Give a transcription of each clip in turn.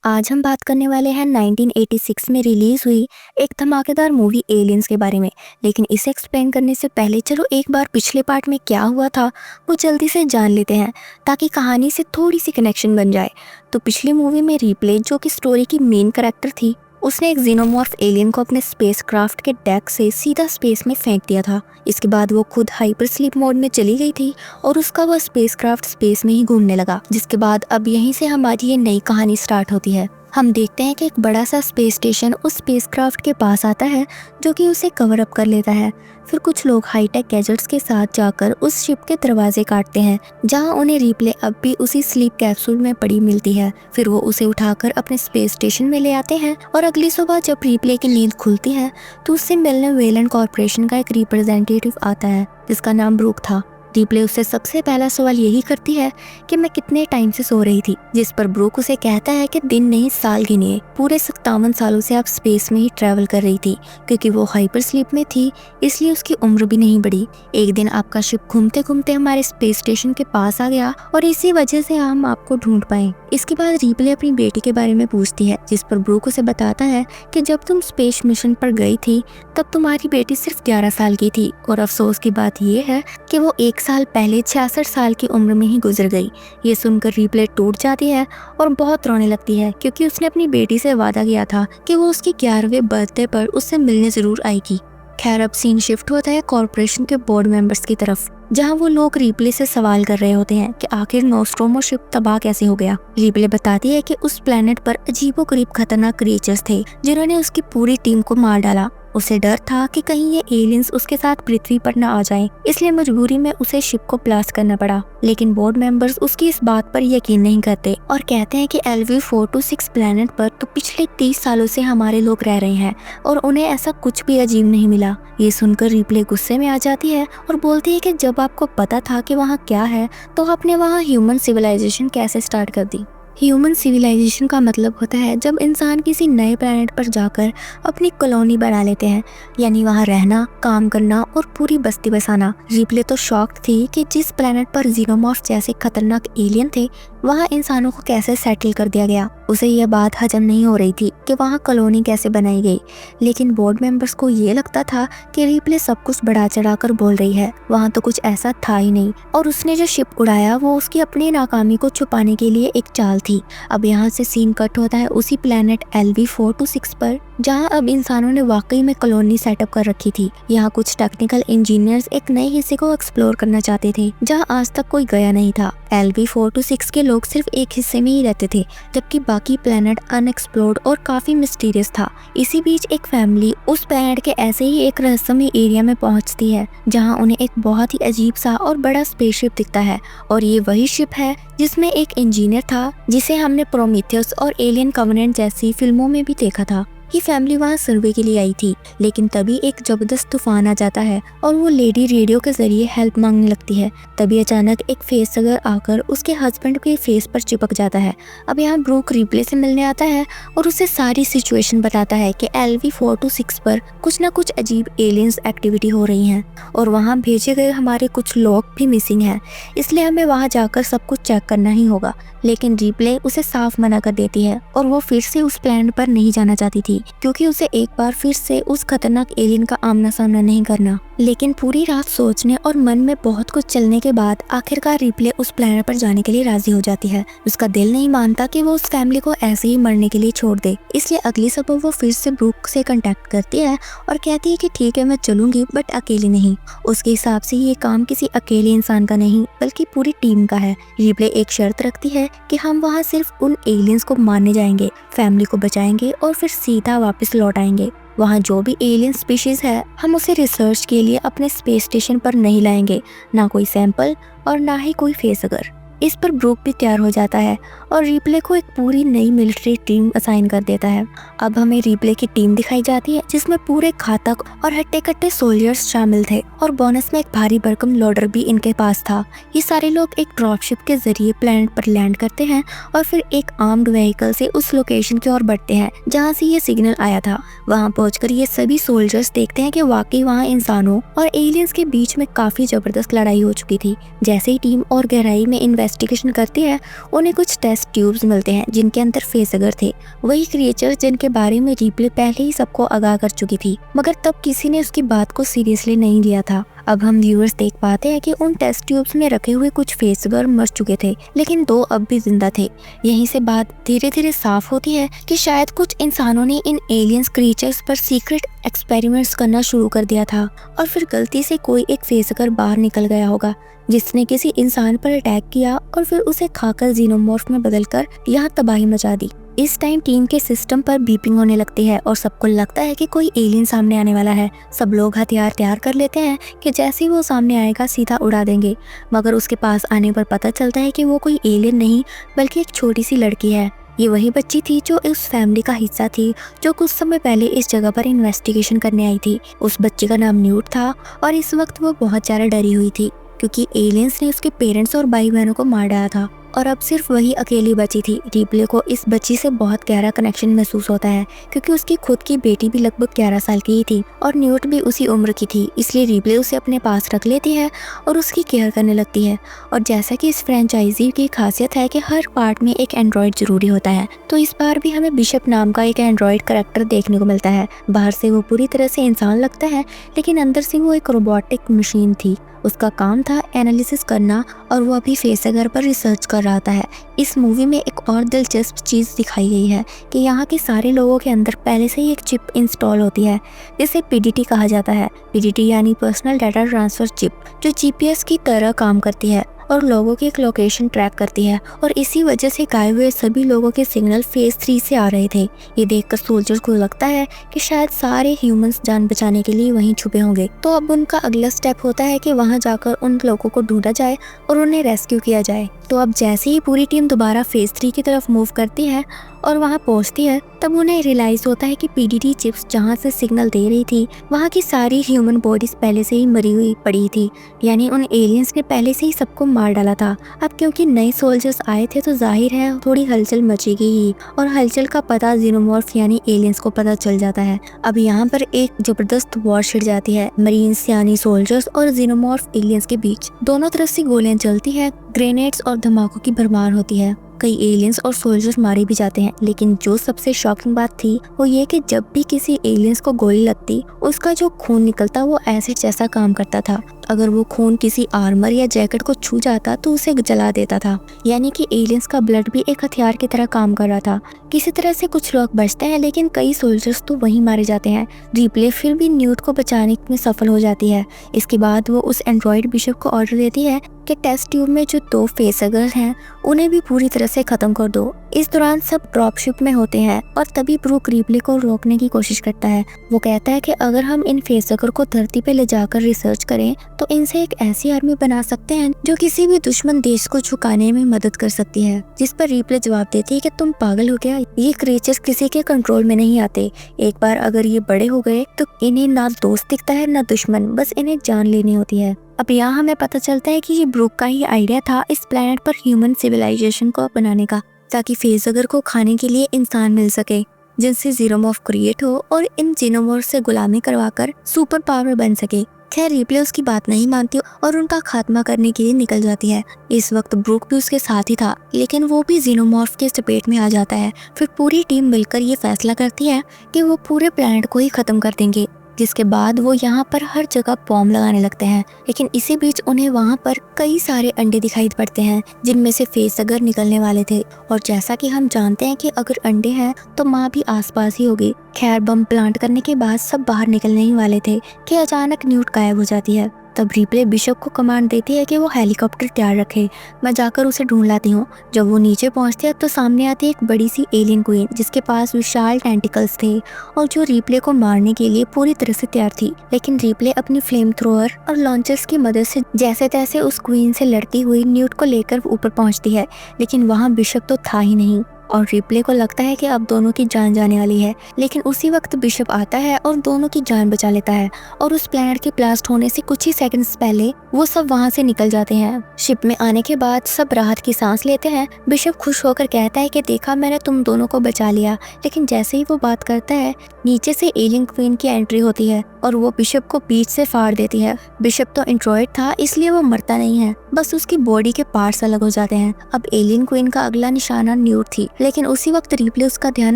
आज हम बात करने वाले हैं 1986 में रिलीज हुई एक धमाकेदार मूवी एलियंस के बारे में। लेकिन इसे एक्सप्लेन करने से पहले चलो एक बार पिछले पार्ट में क्या हुआ था वो जल्दी से जान लेते हैं, ताकि कहानी से थोड़ी सी कनेक्शन बन जाए। तो पिछली मूवी में रिप्ले, जो कि स्टोरी की मेन कैरेक्टर थी, उसने एक जीनोमॉर्फ एलियन को अपने स्पेसक्राफ्ट के डेक से सीधा स्पेस में फेंक दिया था। इसके बाद वो खुद हाइपर स्लीप मोड में चली गई थी और उसका वह स्पेसक्राफ्ट स्पेस में ही घूमने लगा। जिसके बाद अब यहीं से हमारी ये नई कहानी स्टार्ट होती है। हम देखते हैं कि एक बड़ा सा स्पेस स्टेशन उस स्पेसक्राफ्ट के पास आता है, जो कि उसे कवर अप कर लेता है। फिर कुछ लोग हाईटेक गैजेट्स के साथ जाकर उस शिप के दरवाजे काटते हैं, जहां उन्हें रिप्ले अब भी उसी स्लीप कैप्सूल में पड़ी मिलती है। फिर वो उसे उठाकर अपने स्पेस स्टेशन में ले आते हैं और अगली सुबह जब रिप्ले की नींद खुलती है तो उससे मिलने वेलेंट कॉर्पोरेशन का एक रिप्रेजेंटेटिव आता है, जिसका नाम ब्रूक था। रिप्ले उससे सबसे पहला सवाल यही करती है कि मैं कितने टाइम से सो रही थी, जिस पर ब्रूक उसे कहता है कि दिन नहीं साल गिनिए। पूरे 57 सालों से आप स्पेस में ही ट्रैवल कर रही थी। क्योंकि वो हाइपर स्लीप में थी इसलिए उसकी उम्र भी नहीं बढ़ी। एक दिन आपका शिप घूमते घूमते हमारे स्पेस स्टेशन के पास आ गया और इसी वजह से हम आपको ढूंढ पाए। इसके बाद रिप्ले अपनी बेटी के बारे में पूछती है, जिस पर ब्रूक उसे बताता है कि जब तुम स्पेस मिशन पर गई थी तब तुम्हारी बेटी सिर्फ 11 साल की थी, और अफसोस की बात यह है कि वो 1 साल पहले 66 साल की उम्र में ही गुजर गई। ये सुनकर रिप्ले टूट जाती है और बहुत रोने लगती है, क्योंकि उसने अपनी बेटी से वादा किया था कि वो उसकी 11वें बर्थडे पर उससे मिलने जरूर आएगी। खैर, अब सीन शिफ्ट होता है कॉर्पोरेशन के बोर्ड मेंबर्स की तरफ, जहां वो लोग रिप्ले से सवाल कर रहे होते हैं कि आखिर नोस्ट्रोमो शिप तबाह कैसे हो गया। रिप्ले बताती है कि उस प्लेनेट पर अजीबोगरीब खतरनाक क्रिएचर्स थे, जिन्होंने उसकी पूरी टीम को मार डाला। उसे डर था कि कहीं ये एलियंस उसके साथ पृथ्वी पर न आ जाएं, इसलिए मजबूरी में उसे शिप को ब्लास्ट करना पड़ा। लेकिन बोर्ड मेंबर्स उसकी इस बात पर यकीन नहीं करते और कहते हैं कि LV-426 प्लेनेट पर तो पिछले 30 सालों से हमारे लोग रह रहे हैं और उन्हें ऐसा कुछ भी अजीब नहीं मिला। ये सुनकर रिप्ले गुस्से में आ जाती है और बोलती है कि जब आपको पता था कि वहाँ क्या है तो आपने वहाँ ह्यूमन सिविलाइजेशन कैसे स्टार्ट कर दी। ह्यूमन सिविलाइजेशन का मतलब होता है जब इंसान किसी नए प्लेनेट पर जाकर अपनी कॉलोनी बना लेते हैं, यानी वहाँ रहना, काम करना और पूरी बस्ती बसाना। रिप्ले तो शॉक्ड थी कि जिस प्लेनेट पर जीनोमॉर्फ जैसे खतरनाक एलियन थे वहाँ इंसानों को कैसे सेटल कर दिया गया। उसे यह बात हजम नहीं हो रही थी कि वहाँ कॉलोनी कैसे बनाई गई। लेकिन बोर्ड मेंबर्स को ये लगता था कि रिप्ले सब कुछ बढ़ा चढ़ाकर बोल रही है, वहाँ तो कुछ ऐसा था ही नहीं, और उसने जो शिप उड़ाया वो उसकी अपनी नाकामी को छुपाने के लिए एक चाल थी। अब यहाँ से सीन कट होता है उसी प्लेनेट LV-426 पर, जहाँ अब इंसानों ने वाकई में कॉलोनी सेटअप कर रखी थी। यहाँ कुछ टेक्निकल इंजीनियर्स एक नए हिस्से को एक्सप्लोर करना चाहते थे, जहाँ आज तक कोई गया नहीं था। LV-426 के लोग सिर्फ एक हिस्से में ही रहते थे, जबकि बाकी प्लेनेट अनएक्सप्लोर्ड और काफी मिस्टीरियस था। इसी बीच एक फैमिली उस प्लेनेट के ऐसे ही एक रहस्यमय एरिया में पहुंचती है, जहां उन्हें एक बहुत ही अजीब सा और बड़ा स्पेसशिप दिखता है। और ये वही शिप है जिसमें एक इंजीनियर था, जिसे हमने प्रोमीथियस और एलियन कवेनेंट जैसी फिल्मों में भी देखा था। ये फैमिली वहाँ सर्वे के लिए आई थी, लेकिन तभी एक जबरदस्त तूफान आ जाता है और वो लेडी रेडियो के जरिए हेल्प मांगने लगती है। तभी अचानक एक फेसहगर आकर उसके हस्बैंड के फेस पर चिपक जाता है। अब यहाँ ब्रूक रिप्ले से मिलने आता है और उसे सारी सिचुएशन बताता है कि LV-426 पर कुछ न कुछ अजीब एलियंस एक्टिविटी हो रही है और वहाँ भेजे गए हमारे कुछ लोग भी मिसिंग हैं, इसलिए हमें वहाँ जाकर सब कुछ चेक करना ही होगा। लेकिन रिप्ले उसे साफ मना कर देती है और वो फिर से उस प्लेनेट पर नहीं जाना चाहती थी, क्योंकि उसे एक बार फिर से उस खतरनाक एलियन का आमना सामना नहीं करना। लेकिन पूरी रात सोचने और मन में बहुत कुछ चलने के बाद आखिरकार रिप्ले उस प्लेनेट पर जाने के लिए राजी हो जाती है। उसका दिल नहीं मानता कि वो उस फैमिली को ऐसे ही मरने के लिए छोड़ दे, इसलिए अगली सुबह वो फिर से ब्रूक से कांटेक्ट करती है और कहती है कि ठीक है मैं चलूंगी, बट अकेली नहीं। उसके हिसाब से ये काम किसी अकेले इंसान का नहीं बल्कि पूरी टीम का है। रिप्ले एक शर्त रखती है कि हम वहाँ सिर्फ उन एलियंस को मारने जाएंगे, फैमिली को बचाएंगे और फिर सीधा वापस लौट आएंगे। वहाँ जो भी एलियन स्पीशीज है हम उसे रिसर्च के लिए अपने स्पेस स्टेशन पर नहीं लाएंगे, ना कोई सैंपल और ना ही कोई फेसहगर। इस पर ब्रूक भी तैयार हो जाता है और रिप्ले को एक पूरी नई मिलिट्री टीम असाइन कर देता है। अब हमें रिप्ले की टीम दिखाई जाती है, जिसमें पूरे घातक और हट्टे कट्टे सोल्जर्स शामिल थे और बोनस में एक भारी भरकम लोडर भी इनके पास था। ये सारे लोग एक ड्रॉपशिप के जरिए प्लेनेट पर लैंड करते हैं और फिर एक आर्म्ड व्हीकल से उस लोकेशन की ओर बढ़ते हैं जहाँ से ये सिग्नल आया था। वहाँ पहुंचकर ये सभी सोल्जर्स देखते हैं कि वाकई वहाँ इंसानों और एलियंस के बीच में काफी जबरदस्त लड़ाई हो चुकी थी। जैसे ही टीम और गहराई में इन्वेस्टिगेशन करती है, उन्हें कुछ टेस्ट ट्यूब्स मिलते हैं जिनके अंदर फेसगर थे, वही क्रिएचर्स जिनके बारे में रिप्ले पहले ही सबको आगाह कर चुकी थी, मगर तब किसी ने उसकी बात को सीरियसली नहीं लिया था। अब हम व्यूअर्स देख पाते हैं कि उन टेस्ट ट्यूब्स में रखे हुए कुछ फेसगर मर चुके थे, लेकिन 2 अब भी जिंदा थे। यहीं से बात धीरे धीरे साफ होती है कि शायद कुछ इंसानों ने इन एलियंस क्रिएचर्स पर सीक्रेट एक्सपेरिमेंट्स करना शुरू कर दिया था, और फिर गलती से कोई एक फेसगर बाहर निकल गया होगा जिसने किसी इंसान पर अटैक किया और फिर उसे खाकर जीनोमॉर्फ में बदलकर यहाँ तबाही मचा दी। इस टाइम टीम के सिस्टम पर बीपिंग होने लगती है और सबको लगता है कि कोई एलियन सामने आने वाला है। सब लोग हथियार तैयार कर लेते हैं कि जैसे ही वो सामने आएगा सीधा उड़ा देंगे, मगर उसके पास आने पर पता चलता है कि वो कोई एलियन नहीं बल्कि एक छोटी सी लड़की है। ये वही बच्ची थी जो इस फैमिली का हिस्सा थी, जो कुछ समय पहले इस जगह पर इन्वेस्टिगेशन करने आई थी। उस बच्ची का नाम न्यूट था और इस वक्त वो बहुत ज़्यादा डरी हुई थी क्योंकि एलियंस ने उसके पेरेंट्स और भाई बहनों को मार डाला था और अब सिर्फ वही अकेली बची थी। रिप्ले को इस बच्ची से बहुत गहरा कनेक्शन महसूस होता है क्योंकि उसकी खुद की बेटी भी लगभग 11 साल की ही थी और न्यूट भी उसी उम्र की थी, इसलिए रिप्ले उसे अपने पास रख लेती है और उसकी केयर करने लगती है। और जैसा कि इस फ्रेंचाइजी की खासियत है कि हर पार्ट में एक एंड्रॉयड जरूरी होता है, तो इस बार भी हमें बिशप नाम का एक एंड्रॉयड कैरेक्टर देखने को मिलता है। बाहर से वो पूरी तरह से इंसान लगता है, लेकिन अंदर से वो एक रोबोटिक मशीन थी। उसका काम था एनालिसिस करना और वो अभी फेसगर पर रिसर्च कर रहा था। इस मूवी में एक और दिलचस्प चीज़ दिखाई गई है कि यहाँ के सारे लोगों के अंदर पहले से ही एक चिप इंस्टॉल होती है जिसे पीडीटी कहा जाता है। पीडीटी यानी पर्सनल डाटा ट्रांसफ़र चिप, जो जीपीएस की तरह काम करती है और लोगों की एक लोकेशन ट्रैक करती है, और इसी वजह से गायब हुए सभी लोगों के सिग्नल फेज 3 से आ रहे थे। ये देखकर सोल्जर्स को लगता है कि शायद सारे ह्यूमंस जान बचाने के लिए वहीं छुपे होंगे। तो अब उनका अगला स्टेप होता है कि वहां जाकर उन लोगों को ढूंढा जाए और उन्हें रेस्क्यू किया जाए। तो अब जैसे ही पूरी टीम दोबारा फेज 3 की तरफ मूव करती है और वहां पहुंचती है, तब उन्हें रियलाइज होता है कि पीडीटी चिप्स जहां से सिग्नल दे रही थी वहां की सारी ह्यूमन बॉडीज पहले से ही मरी हुई पड़ी थी, यानी उन एलियंस ने पहले से ही सबको मार डाला था। अब क्योंकि नए सोल्जर्स आए थे तो जाहिर है थोड़ी हलचल मचेगी ही, और हलचल का पता जीनोमॉर्फ यानी एलियंस को पता चल जाता है। अब यहाँ पर एक जबरदस्त वॉर छिड़ जाती है मरीन्स यानी सोल्जर्स और जीनोमॉर्फ एलियंस के बीच। दोनों तरफ से गोलियां चलती है, ग्रेनेड्स और धमाकों की भरमार होती है। कई एलियंस और सोल्जर्स मारे भी जाते हैं, लेकिन जो सबसे शॉकिंग बात थी वो ये कि जब भी किसी एलियंस को गोली लगती उसका जो खून निकलता वो एसिड जैसा काम करता था। अगर वो खून किसी आर्मर या जैकेट को छू जाता तो उसे जला देता था, यानी कि एलियंस का ब्लड भी एक हथियार की तरह काम कर रहा था। किसी तरह से कुछ लोग बचते हैं, लेकिन कई सोल्जर्स तो वहीं मारे जाते हैं। रिप्ले फिर भी न्यूट को बचाने में सफल हो जाती है। इसके बाद वो उस एंड्रॉयड बिशप को ऑर्डर देती है कि टेस्ट ट्यूब में जो 2 फेसगर हैं उन्हें भी पूरी तरह से खत्म कर दो। इस दौरान सब ड्रॉपशिप में होते हैं और तभी ब्रूक रिप्ले को रोकने की कोशिश करता है। वो कहता है कि अगर हम इन फेसगर को धरती पे ले जाकर रिसर्च करें तो इनसे एक ऐसी आर्मी बना सकते हैं जो किसी भी दुश्मन देश को झुकाने में मदद कर सकती है। जिस पर रिप्ले जवाब देती है कि तुम पागल हो गया, ये क्रिएचर्स किसी के कंट्रोल में नहीं आते। एक बार अगर ये बड़े हो गए तो इन्हें ना दोस्त दिखता है ना दुश्मन, बस इन्हें जान लेनी होती है। अब यहाँ हमें पता चलता है कि ये ब्रूक का ही आइडिया था इस प्लेनेट पर ह्यूमन सिविलाइजेशन को बनाने का, ताकि फेसगर को खाने के लिए इंसान मिल सके जिनसे जीनोमॉर्फ क्रिएट हो और इन जीनोमॉर्फ से गुलामी करवाकर सुपर पावर बन सके। खैर रिप्ले उसकी बात नहीं मानती और उनका खात्मा करने के लिए निकल जाती है। इस वक्त ब्रूक भी उसके साथ ही था, लेकिन वो भी जीनोमॉर्फ के चपेट में आ जाता है। फिर पूरी टीम मिलकर ये फैसला करती है कि वो पूरे प्लेनेट को ही खत्म कर देंगे, जिसके बाद वो यहाँ पर हर जगह बॉम्ब लगाने लगते हैं। लेकिन इसी बीच उन्हें वहाँ पर कई सारे अंडे दिखाई पड़ते हैं जिनमें से फेसगर निकलने वाले थे, और जैसा कि हम जानते हैं कि अगर अंडे हैं तो माँ भी आसपास ही होगी। खैर बम प्लांट करने के बाद सब बाहर निकलने ही वाले थे कि अचानक न्यूट गायब हो जाती है। तब रिप्ले बिशप को कमांड देती है कि वो हेलीकॉप्टर तैयार रखे, मैं जाकर उसे ढूंढ लाती हूँ। जब वो नीचे पहुँचती है तो सामने आती है एक बड़ी सी एलियन क्वीन जिसके पास विशाल टेंटिकल्स थे और जो रिप्ले को मारने के लिए पूरी तरह से तैयार थी। लेकिन रिप्ले अपनी फ्लेम थ्रोअर और लॉन्चर्स की मदद से जैसे तैसे उस क्वीन से लड़ती हुई न्यूट को लेकर ऊपर पहुँचती है, लेकिन वहाँ बिशप तो था ही नहीं और रिप्ले को लगता है कि अब दोनों की जान जाने वाली है। लेकिन उसी वक्त बिशप आता है और दोनों की जान बचा लेता है, और उस प्लेनेट के ब्लास्ट होने से कुछ ही सेकंड्स पहले वो सब वहां से निकल जाते हैं। शिप में आने के बाद सब राहत की सांस लेते हैं। बिशप खुश होकर कहता है कि देखा मैंने तुम दोनों को बचा लिया। लेकिन जैसे ही वो बात करता है नीचे से एलियन क्वीन की एंट्री होती है और वो बिशप को पीठ से फाड़ देती है। बिशप तो एंड्रॉइड था, इसलिए वो मरता नहीं है, बस उसकी बॉडी के पार्ट्स अलग हो जाते हैं। अब एलियन क्वीन का अगला निशाना न्यूट थी, लेकिन उसी वक्त रिप्ले उसका ध्यान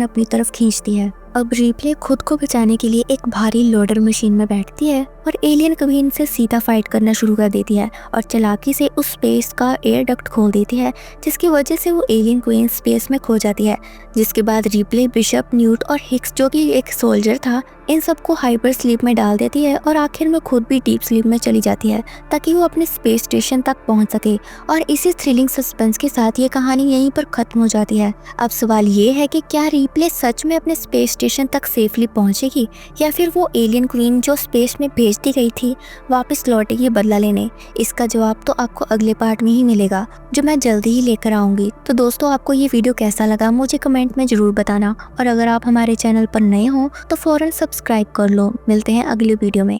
अपनी तरफ खींचती है। अब रिप्ले खुद को बचाने के लिए एक भारी लोडर मशीन में बैठती है और एलियन क्वीन से सीधा फाइट करना शुरू कर देती है और चालाकी से उस स्पेस का एयर डक्ट खोल देती है, जिसकी वजह से वो एलियन क्वीन स्पेस में खो जाती है। जिसके बाद रिप्ले बिशप, न्यूट और हिक्स, जो कि एक सोल्जर था, इन सबको हाइपर स्लीप में डाल देती है और आखिर में खुद भी डीप स्लीप में चली जाती है ताकि वो अपने स्पेस स्टेशन तक पहुंच सके। और इसी थ्रिलिंग सस्पेंस के साथ ये कहानी यहीं पर खत्म हो जाती है। अब सवाल ये है कि क्या रिप्ले सच में अपने स्पेस स्टेशन तक सेफली पहुंचेगी या फिर वो एलियन क्वीन जो स्पेस में भेज दी गई थी वापस लौटेगी बदला लेने? इसका जवाब तो आपको अगले पार्ट में ही मिलेगा, जो मैं जल्दी ही लेकर आऊंगी। तो दोस्तों, आपको ये वीडियो कैसा लगा मुझे कमेंट में जरूर बताना, और अगर आप हमारे चैनल पर नए हो तो फौरन सब्सक्राइब कर लो। मिलते हैं अगले वीडियो में।